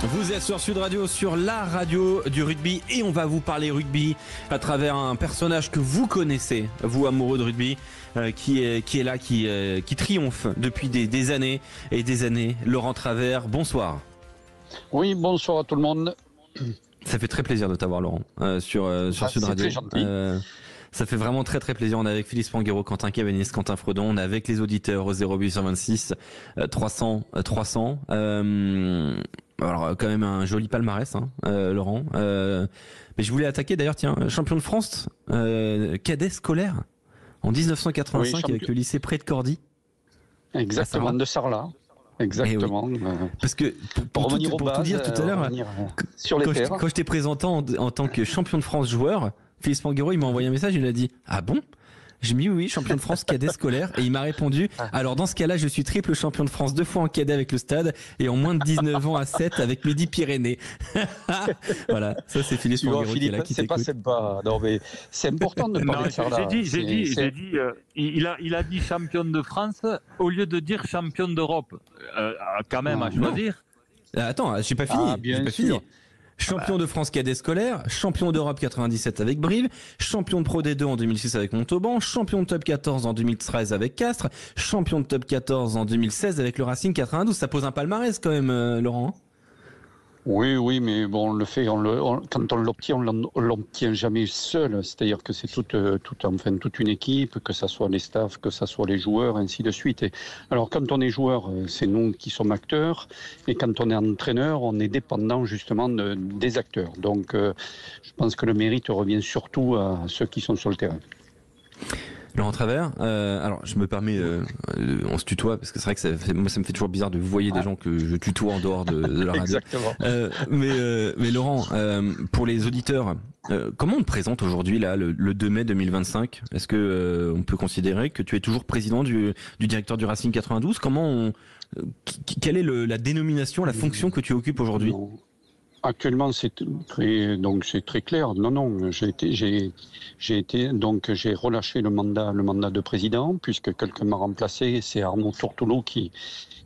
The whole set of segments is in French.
Vous êtes sur Sud Radio, sur la radio du rugby, et on va vous parler rugby à travers un personnage que vous connaissez, vous amoureux de rugby, qui est là, qui triomphe depuis des années et des années. Laurent Travers, bonsoir. Oui, bonsoir à tout le monde. Ça fait très plaisir de t'avoir, Laurent, sur Sud Radio. Très gentil. Ça fait vraiment très très plaisir. On est avec Philippe Spanghero, Quentin Cabanis, Quentin Fredon. On est avec les auditeurs au 0826 300 300. Alors quand même un joli palmarès, Laurent. Mais je voulais attaquer d'ailleurs, tiens, champion de France, cadet scolaire en 1985 avec le lycée Près de Cordy. Exactement, de Sarlat. Exactement. Oui. Parce que pour tout dire tout à l'heure, quand je t'ai présenté en tant que champion de France joueur, Philippe Spanghero, il m'a envoyé un message, il m'a dit « Ah bon ?» Je me dis oui, champion de France cadet scolaire, et il m'a répondu « Alors dans ce cas-là, je suis triple champion de France 2 fois en cadet avec le Stade et en moins de 19 ans à 7 avec Midi-Pyrénées. » Voilà, ça c'est Philippe Spanghero qui est là, qui c'est t'écoute. pas sympa. Non mais c'est important de parler de ça. J'ai dit, il a dit champion de France au lieu de dire champion d'Europe. Quand même à choisir. Attends, j'ai pas fini. Champion de France cadet scolaire, champion d'Europe 97 avec Brive, champion de Pro D2 en 2006 avec Montauban, champion de Top 14 en 2013 avec Castres, champion de Top 14 en 2016 avec le Racing 92. Ça pose un palmarès quand même, Laurent. Oui, mais bon, on le fait, quand on l'obtient, on l'obtient jamais seul. C'est-à-dire que c'est toute une équipe, que ça soit les staffs, que ça soit les joueurs, ainsi de suite. Et alors, quand on est joueur, c'est nous qui sommes acteurs, et quand on est entraîneur, on est dépendant justement des acteurs. Donc, je pense que le mérite revient surtout à ceux qui sont sur le terrain. Laurent Travers, alors je me permets, on se tutoie parce que c'est vrai que moi ça me fait toujours bizarre de vous voyer des gens que je tutoie en dehors de la radio. Exactement. Mais Laurent, pour les auditeurs, comment on te présente aujourd'hui là le 2 mai 2025 ? Est-ce que on peut considérer que tu es toujours président du directeur du Racing 92 ? Quelle est la dénomination, la fonction que tu occupes aujourd'hui ? Actuellement, c'est très clair. Non, j'ai relâché le mandat de président puisque quelqu'un m'a remplacé. C'est Arnaud Tourtoulot qui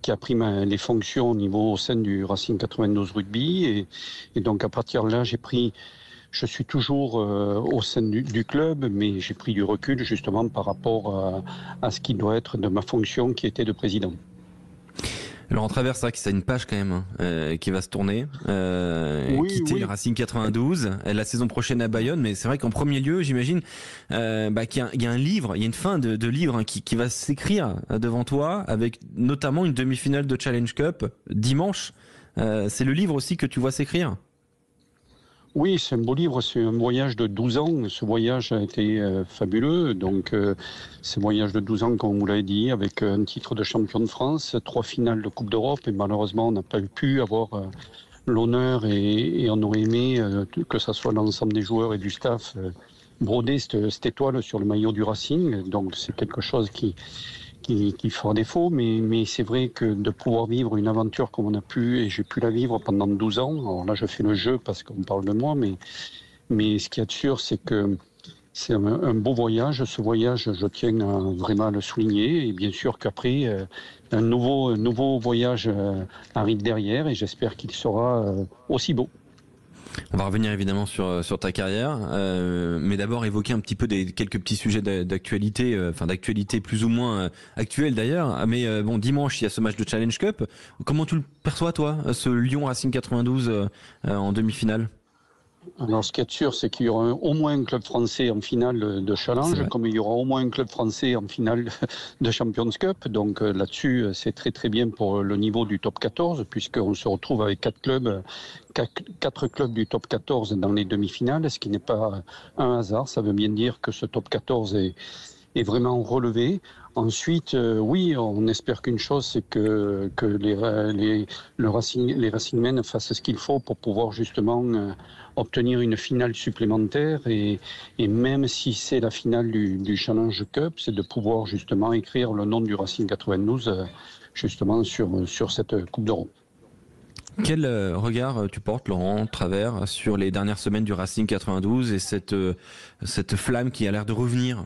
a pris les fonctions au sein du Racing 92 Rugby et donc à partir de là, je suis toujours au sein du club, mais j'ai pris du recul justement par rapport à ce qui doit être de ma fonction qui était de président. Laurent Travers, c'est vrai que c'est une page quand même qui va se tourner, quitter le Racing 92, la saison prochaine à Bayonne, mais c'est vrai qu'en premier lieu, j'imagine qu'il y a un livre, il y a une fin de livre qui va s'écrire devant toi, avec notamment une demi-finale de Challenge Cup dimanche. C'est le livre aussi que tu vois s'écrire ? Oui, c'est un beau livre, c'est un voyage de 12 ans. Ce voyage a été fabuleux. Donc, ce voyage de 12 ans, comme vous l'avez dit, avec un titre de champion de France, 3 finales de Coupe d'Europe, et malheureusement, on n'a pas pu avoir l'honneur et on aurait aimé que ça soit l'ensemble des joueurs et du staff broder cette étoile sur le maillot du Racing. Donc, c'est quelque chose qui fera défaut, mais c'est vrai que de pouvoir vivre une aventure comme on a pu, et j'ai pu la vivre pendant 12 ans, alors là je fais le jeu parce qu'on parle de moi, mais ce qu'il y a de sûr, c'est que c'est un beau voyage. Ce voyage, je tiens vraiment à le souligner, et bien sûr qu'après, un nouveau voyage arrive derrière, et j'espère qu'il sera aussi beau. On va revenir évidemment sur ta carrière, mais d'abord évoquer un petit peu quelques petits sujets d'actualité, d'actualité plus ou moins actuelle d'ailleurs. Mais bon, dimanche il y a ce match de Challenge Cup. Comment tu le perçois toi, ce Lyon Racing 92 en demi-finale ? Alors, ce qui est sûr, c'est qu'il y aura au moins un club français en finale de Challenge, comme il y aura au moins un club français en finale de Champions Cup. Donc là-dessus, c'est très très bien pour le niveau du top 14, puisqu'on se retrouve avec 4 clubs du top 14 dans les demi-finales, ce qui n'est pas un hasard. Ça veut bien dire que ce top 14 est vraiment relevé. Ensuite, oui, on espère qu'une chose, c'est que les Racingmen fassent ce qu'il faut pour pouvoir justement obtenir une finale supplémentaire, et même si c'est la finale du Challenge Cup, c'est de pouvoir justement écrire le nom du Racing 92 justement sur cette Coupe d'Europe. Quel regard tu portes, Laurent Travers, sur les dernières semaines du Racing 92 et cette flamme qui a l'air de revenir ?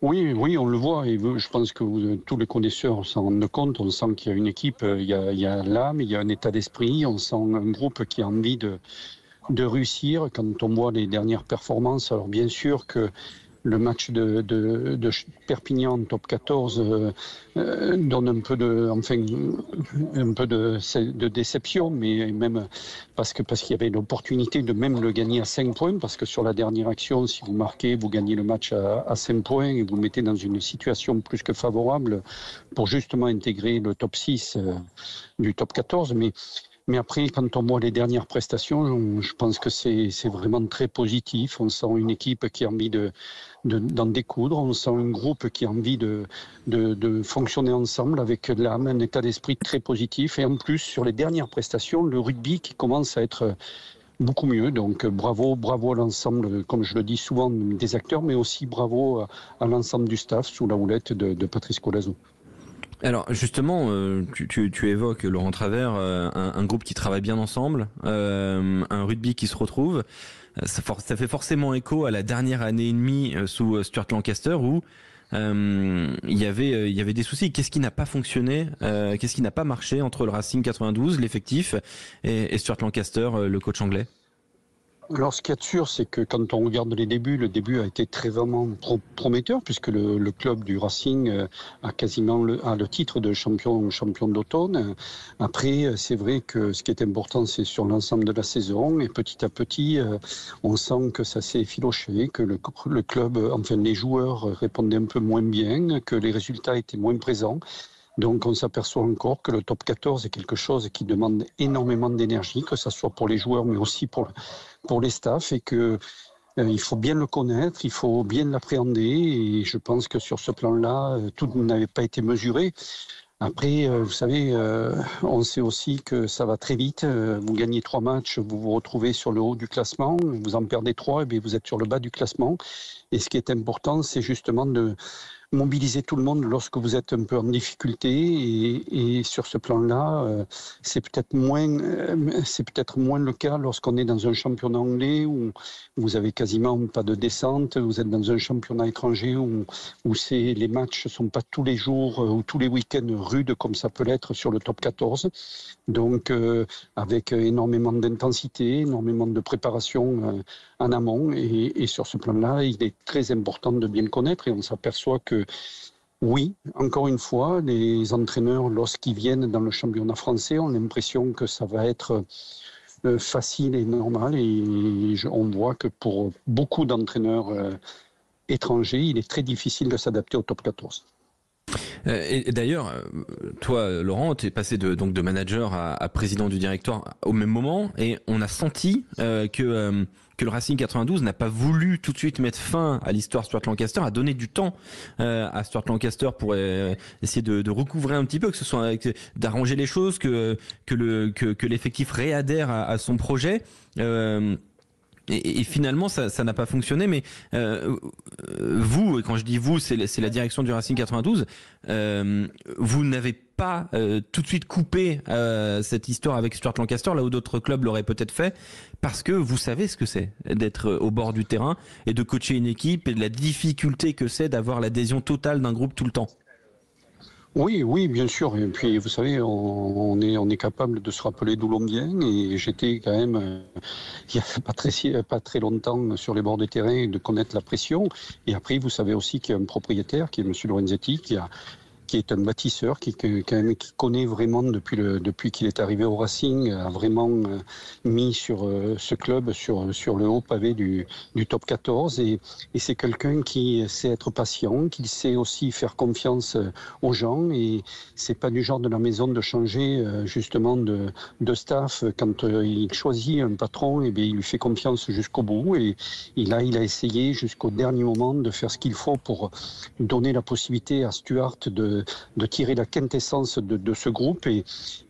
Oui, on le voit et je pense que tous les connaisseurs s'en rendent compte. On sent qu'il y a une équipe, il y a l'âme, il y a un état d'esprit, on sent un groupe qui a envie de réussir. Quand on voit les dernières performances, alors bien sûr que le match de Perpignan top 14 donne un peu de déception, mais même parce qu'il y avait l'opportunité de même le gagner à 5 points, parce que sur la dernière action, si vous marquez, vous gagnez le match à 5 points et vous mettez dans une situation plus que favorable pour justement intégrer le top 6 du top 14. Mais après, quand on voit les dernières prestations, je pense que c'est vraiment très positif. On sent une équipe qui a envie d'en découdre. On sent un groupe qui a envie de fonctionner ensemble avec l'âme, un état d'esprit très positif. Et en plus, sur les dernières prestations, le rugby qui commence à être beaucoup mieux. Donc bravo à l'ensemble, comme je le dis souvent, des acteurs, mais aussi bravo à l'ensemble du staff sous la houlette de Patrice Colazo. Alors justement, tu évoques Laurent Travers, un groupe qui travaille bien ensemble, un rugby qui se retrouve. Ça fait forcément écho à la dernière année et demie sous Stuart Lancaster où il y avait des soucis. Qu'est-ce qui n'a pas fonctionné, qu'est-ce qui n'a pas marché entre le Racing 92, l'effectif, et Stuart Lancaster, le coach anglais? Alors, ce qu'il y a de sûr, c'est que quand on regarde les débuts, le début a été très vraiment prometteur, puisque le club du Racing a quasiment le titre de champion d'automne. Après, c'est vrai que ce qui est important, c'est sur l'ensemble de la saison, et petit à petit, on sent que ça s'est effiloché, que le club, enfin les joueurs répondaient un peu moins bien, que les résultats étaient moins présents. Donc on s'aperçoit encore que le top 14 est quelque chose qui demande énormément d'énergie, que ce soit pour les joueurs, mais aussi pour les staffs, et que il faut bien le connaître, il faut bien l'appréhender, et je pense que sur ce plan-là, tout n'avait pas été mesuré. Après, vous savez, on sait aussi que ça va très vite. Vous gagnez 3 matchs, vous vous retrouvez sur le haut du classement. Vous en perdez 3, et bien vous êtes sur le bas du classement. Et ce qui est important, c'est justement de mobiliser tout le monde lorsque vous êtes un peu en difficulté, et sur ce plan-là, c'est peut-être moins le cas lorsqu'on est dans un championnat anglais où vous avez quasiment pas de descente, vous êtes dans un championnat étranger où les matchs sont pas tous les jours ou tous les week-ends rudes comme ça peut l'être sur le top 14. Donc avec énormément d'intensité, énormément de préparation en amont, et sur ce plan-là, il est très important de bien le connaître, et on s'aperçoit que oui, encore une fois, les entraîneurs, lorsqu'ils viennent dans le championnat français, ont l'impression que ça va être facile et normal, et on voit que pour beaucoup d'entraîneurs étrangers, il est très difficile de s'adapter au top 14. Et d'ailleurs, toi, Laurent, tu es passé de manager à président du directoire au même moment, et on a senti que le Racing 92 n'a pas voulu tout de suite mettre fin à l'histoire Stuart Lancaster, a donné du temps à Stuart Lancaster pour essayer de recouvrer un petit peu, que ce soit d'arranger les choses, que l'effectif réadhère à son projet. Et finalement, ça n'a pas fonctionné. Mais vous, et quand je dis vous, c'est la direction du Racing 92, vous n'avez pas tout de suite coupé cette histoire avec Stuart Lancaster, là où d'autres clubs l'auraient peut-être fait, parce que vous savez ce que c'est d'être au bord du terrain et de coacher une équipe, et de la difficulté que c'est d'avoir l'adhésion totale d'un groupe tout le temps. Oui, bien sûr. Et puis, vous savez, on est capable de se rappeler d'où l'on vient. Et j'étais quand même, il n'y a pas très longtemps, sur les bords des terrains, de connaître la pression. Et après, vous savez aussi qu'il y a un propriétaire, qui est M. Lorenzetti, qui est un bâtisseur, qui connaît vraiment depuis qu'il est arrivé au Racing, a vraiment mis sur ce club sur le haut pavé du top 14, et c'est quelqu'un qui sait être patient, qui sait aussi faire confiance aux gens, et c'est pas du genre de la maison de changer justement de staff. Quand il choisit un patron, et bien il lui fait confiance jusqu'au bout, et il a essayé jusqu'au dernier moment de faire ce qu'il faut pour donner la possibilité à Stuart de tirer la quintessence de ce groupe, et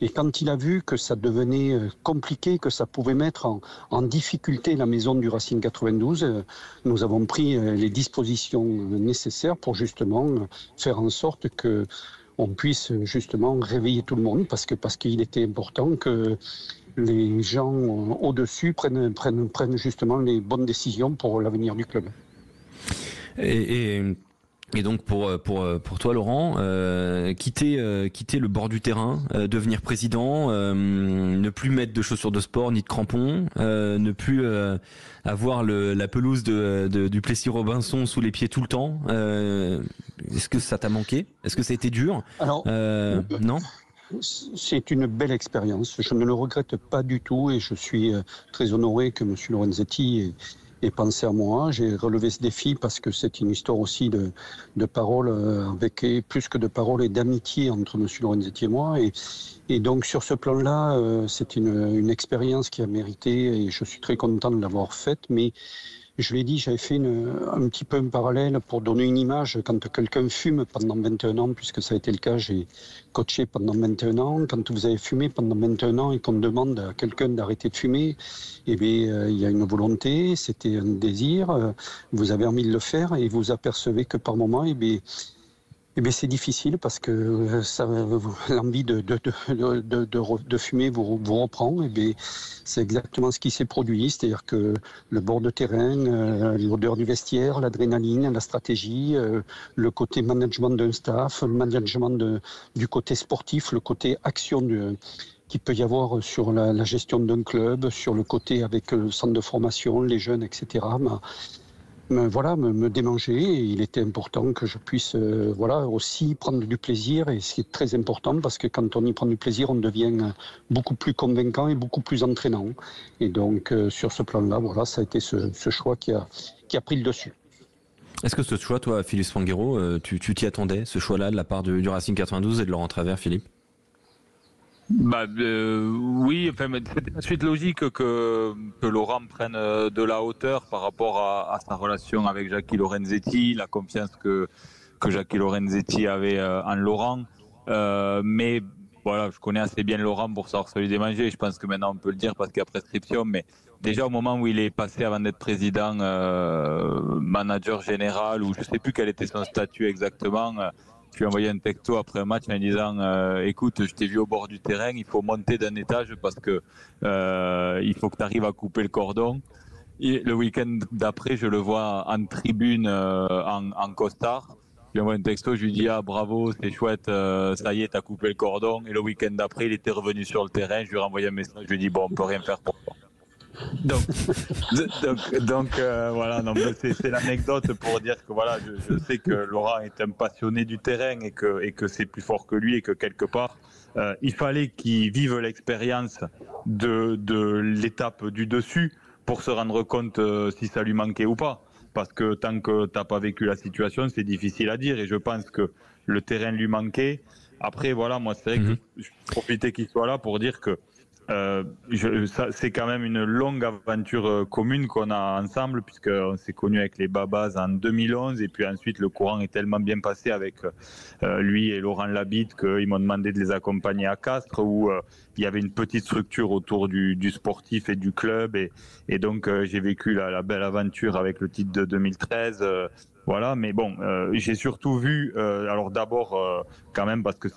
quand il a vu que ça devenait compliqué, que ça pouvait mettre en difficulté la maison du Racing 92, nous avons pris les dispositions nécessaires pour justement faire en sorte que on puisse justement réveiller tout le monde, parce qu'il était important que les gens au-dessus prennent justement les bonnes décisions pour l'avenir du club. Et Et donc pour toi Laurent, quitter le bord du terrain, devenir président, ne plus mettre de chaussures de sport ni de crampons, ne plus avoir la pelouse du Plessis-Robinson sous les pieds tout le temps. Est-ce que ça t'a manqué? Est-ce que ça a été dur? Alors, non? C'est une belle expérience. Je ne le regrette pas du tout et je suis très honoré que M. Lorenzetti ait pensé à moi. J'ai relevé ce défi parce que c'est une histoire aussi de paroles, avec plus que de paroles et d'amitié entre M. Lorenzetti et moi. Et donc sur ce plan-là, c'est une expérience qui a mérité et je suis très content de l'avoir faite. Mais je l'ai dit, j'avais fait un petit peu un parallèle pour donner une image. Quand quelqu'un fume pendant 21 ans, puisque ça a été le cas, j'ai coaché pendant 21 ans. Quand vous avez fumé pendant 21 ans et qu'on demande à quelqu'un d'arrêter de fumer, eh bien, il y a une volonté, c'était un désir, vous avez envie de le faire et vous apercevez que par moment, c'est difficile parce que l'envie de fumer vous reprend. C'est exactement ce qui s'est produit, c'est-à-dire que le bord de terrain, l'odeur du vestiaire, l'adrénaline, la stratégie, le côté management d'un staff, le management du côté sportif, le côté action qu'il peut y avoir sur la gestion d'un club, sur le côté avec le centre de formation, les jeunes, etc. Me démanger. Et il était important que je puisse aussi prendre du plaisir et c'est très important parce que quand on y prend du plaisir, on devient beaucoup plus convaincant et beaucoup plus entraînant. Et donc sur ce plan-là, ça a été ce choix qui a pris le dessus. Est-ce que ce choix, toi, Philippe Spanghero, tu t'y attendais, ce choix-là de la part du Racing 92 et de Laurent Travers, Philippe? Oui, enfin, c'était la suite logique que Laurent prenne de la hauteur par rapport à sa relation avec Jackie Lorenzetti, la confiance que Jackie Lorenzetti avait en Laurent. Mais voilà, je connais assez bien Laurent pour savoir se lui démanger. Je pense que maintenant on peut le dire parce qu'il y a prescription. Mais déjà au moment où il est passé avant d'être président, manager général, ou je ne sais plus quel était son statut exactement. Je lui ai envoyé un texto après un match en disant écoute, je t'ai vu au bord du terrain, il faut monter d'un étage parce que il faut que tu arrives à couper le cordon. Et le week-end d'après, je le vois en tribune en costard. Je lui envoie un texto, je lui dis ah bravo, c'est chouette, ça y est, t'as coupé le cordon. Et le week-end d'après, il était revenu sur le terrain. Je lui ai renvoyé un message, je lui ai dit bon, on peut rien faire pour toi. Donc voilà, c'est l'anecdote pour dire que voilà, je sais que Laurent est un passionné du terrain et que c'est plus fort que lui et que quelque part il fallait qu'il vive l'expérience de l'étape du dessus pour se rendre compte si ça lui manquait ou pas. Parce que tant que t'as pas vécu la situation, c'est difficile à dire et je pense que le terrain lui manquait. Après voilà, moi c'est vrai que je profitais qu'il soit là pour dire que c'est quand même une longue aventure commune qu'on a ensemble puisqu'on s'est connus avec les Babas en 2011 et puis ensuite le courant est tellement bien passé avec lui et Laurent Labitte qu'ils m'ont demandé de les accompagner à Castres où il y avait une petite structure autour du sportif et du club et donc j'ai vécu la belle aventure avec le titre de 2013 voilà, mais bon, j'ai surtout vu, alors d'abord quand même parce que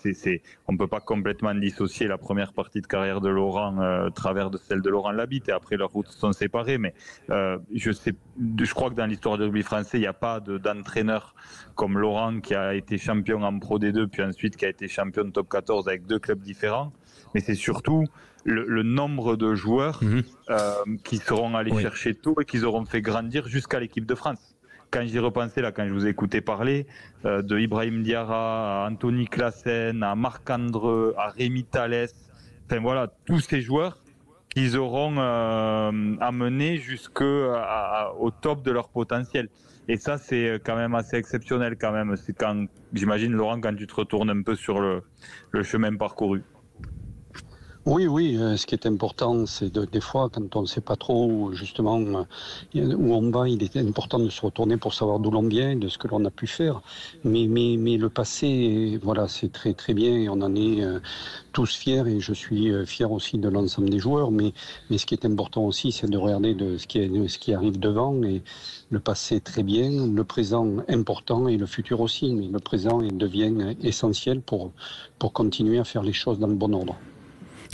on peut pas complètement dissocier la première partie de carrière de Laurent travers de celle de Laurent Labitte et après leurs routes sont séparées, mais je crois que dans l'histoire du rugby français, il n'y a pas d'entraîneur comme Laurent qui a été champion en Pro D2 puis ensuite qui a été champion de Top 14 avec 2 clubs différents, mais c'est surtout le nombre de joueurs qui seront allés chercher tôt et qu'ils auront fait grandir jusqu'à l'équipe de France. Quand j'y repensais, là, quand je vous ai écouté parler, de Ibrahim Diarra à Anthony Claassen, à Marc Andreu, à Rémi Thalès, enfin voilà, tous ces joueurs qu'ils auront amenés jusqu'au top de leur potentiel. Et ça, c'est quand même assez exceptionnel quand même. C'est quand, j'imagine, Laurent, quand tu te retournes un peu sur le chemin parcouru. Oui, ce qui est important, c'est des fois, quand on ne sait pas trop justement où on va, il est important de se retourner pour savoir d'où l'on vient, de ce que l'on a pu faire. Mais le passé, voilà, c'est très très bien et on en est tous fiers et je suis fier aussi de l'ensemble des joueurs. Mais ce qui est important aussi, c'est de regarder ce qui arrive devant et le passé très bien, le présent important et le futur aussi. Mais le présent devient essentiel pour continuer à faire les choses dans le bon ordre.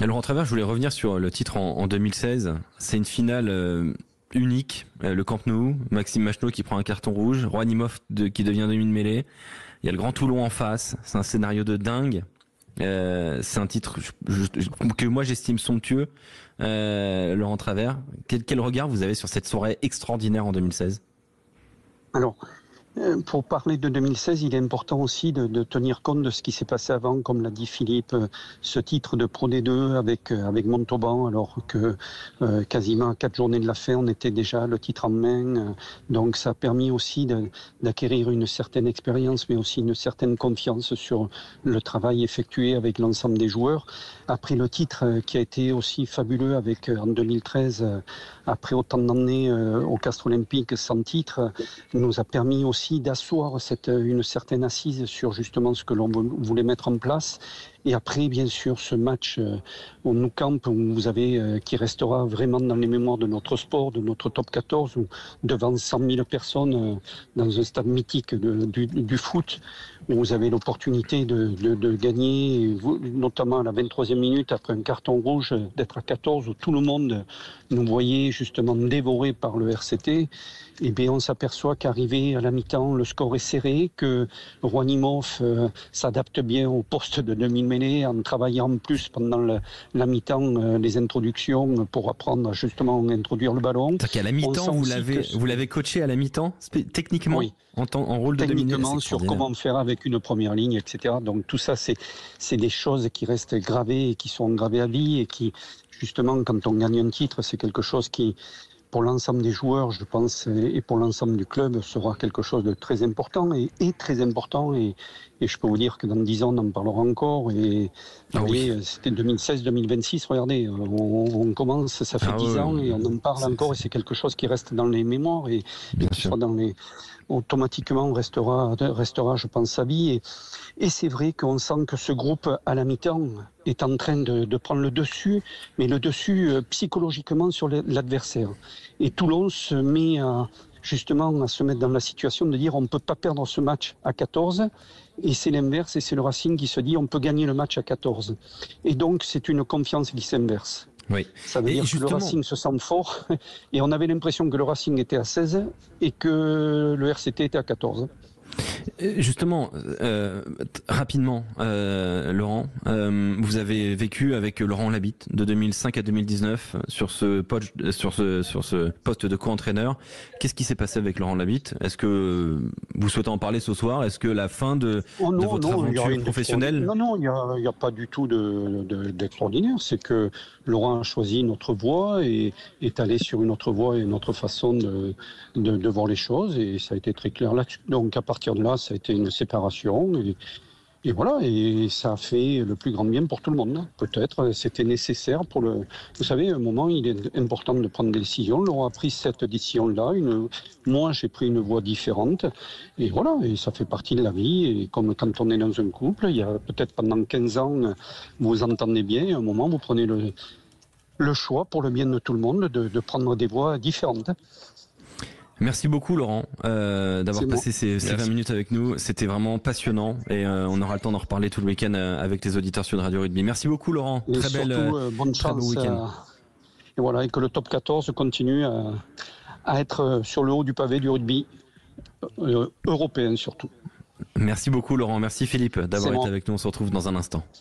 Alors en travers, je voulais revenir sur le titre en 2016. C'est une finale unique, le Camp Nou, Maxime Machenaud qui prend un carton rouge, Roanimov qui devient demi-de-mêlée, il y a le Grand Toulon en face, c'est un scénario de dingue. C'est un titre que moi j'estime somptueux. Laurent Travers, quel regard vous avez sur cette soirée extraordinaire en 2016 ? Alors, pour parler de 2016, il est important aussi de tenir compte de ce qui s'est passé avant, comme l'a dit Philippe, ce titre de Pro D2 avec Montauban, alors que quasiment à 4 journées de la fin, on était déjà le titre en main. Donc ça a permis aussi d'acquérir une certaine expérience, mais aussi une certaine confiance sur le travail effectué avec l'ensemble des joueurs. Après le titre qui a été aussi fabuleux en 2013, après autant d'années au Castres Olympique sans titre, nous a permis aussi d'asseoir une certaine assise sur justement ce que l'on voulait mettre en place. Et après, bien sûr, ce match au Nou Camp, qui restera vraiment dans les mémoires de notre sport, de notre top 14, où devant 100 000 personnes dans un stade mythique du foot, où vous avez l'opportunité de gagner, notamment à la 23e minute, après un carton rouge, d'être à 14, où tout le monde nous voyait justement dévorés par le RCT. Et bien, on s'aperçoit qu'arrivé à la mi-temps, le score est serré, que Roanimov s'adapte bien au poste de demi-mêlée en travaillant plus pendant la mi-temps les introductions pour apprendre justement à introduire le ballon. C'est-à-dire qu'à la mi-temps, vous l'avez coaché à la mi-temps, techniquement, oui. en rôle de demi-mêlée. Techniquement, sur comment faire avec une première ligne, etc. Donc tout ça, c'est des choses qui restent gravées et qui sont gravées à vie et qui, justement, quand on gagne un titre, c'est quelque chose qui, pour l'ensemble des joueurs, je pense, et pour l'ensemble du club, sera quelque chose de très important et très important. Et je peux vous dire que dans 10 ans, on en parlera encore. Et oui. C'était 2016-2026, regardez, on commence, ça fait 10 ans et on en parle encore. Et c'est quelque chose qui reste dans les mémoires et qui sera automatiquement restera, je pense, à vie. Et c'est vrai qu'on sent que ce groupe, à la mi-temps, est en train de prendre le dessus, mais le dessus psychologiquement sur l'adversaire. Et Toulon se met justement à se mettre dans la situation de dire on ne peut pas perdre ce match à 14, et c'est l'inverse, et c'est le Racing qui se dit on peut gagner le match à 14. Et donc c'est une confiance qui s'inverse. Oui. Ça veut dire que le Racing se sent fort, et on avait l'impression que le Racing était à 16 et que le RCT était à 14. Justement, rapidement, Laurent, vous avez vécu avec Laurent Labitte de 2005 à 2019 sur ce poste de co-entraîneur. Qu'est-ce qui s'est passé avec Laurent Labitte ? Est-ce que vous souhaitez en parler ce soir ? Est-ce que la fin de votre aventure professionnelle ? Non, il n'y a pas du tout d'extraordinaire. C'est que Laurent a choisi notre voie et est allé sur une autre voie et une autre façon de voir les choses, et ça a été très clair là-dessus. Donc à partir de là, ça a été une séparation et voilà, et ça a fait le plus grand bien pour tout le monde. Peut-être c'était nécessaire vous savez, à un moment, il est important de prendre des décisions. Laurent a pris cette décision-là. Moi, j'ai pris une voie différente. Et voilà, et ça fait partie de la vie. Et comme quand on est dans un couple, il y a peut-être pendant 15 ans, vous vous entendez bien. Et à un moment, vous prenez le choix pour le bien de tout le monde de prendre des voies différentes. Merci beaucoup Laurent d'avoir passé ces 20 minutes avec nous. C'était vraiment passionnant et on aura le temps d'en reparler tout le week-end avec les auditeurs sur Radio Rugby. Merci beaucoup Laurent. Et surtout, bonne chance. Beau week-end. Et voilà, et que le top 14 continue à être sur le haut du pavé du rugby européen surtout. Merci beaucoup Laurent. Merci Philippe d'avoir été avec nous. On se retrouve dans un instant.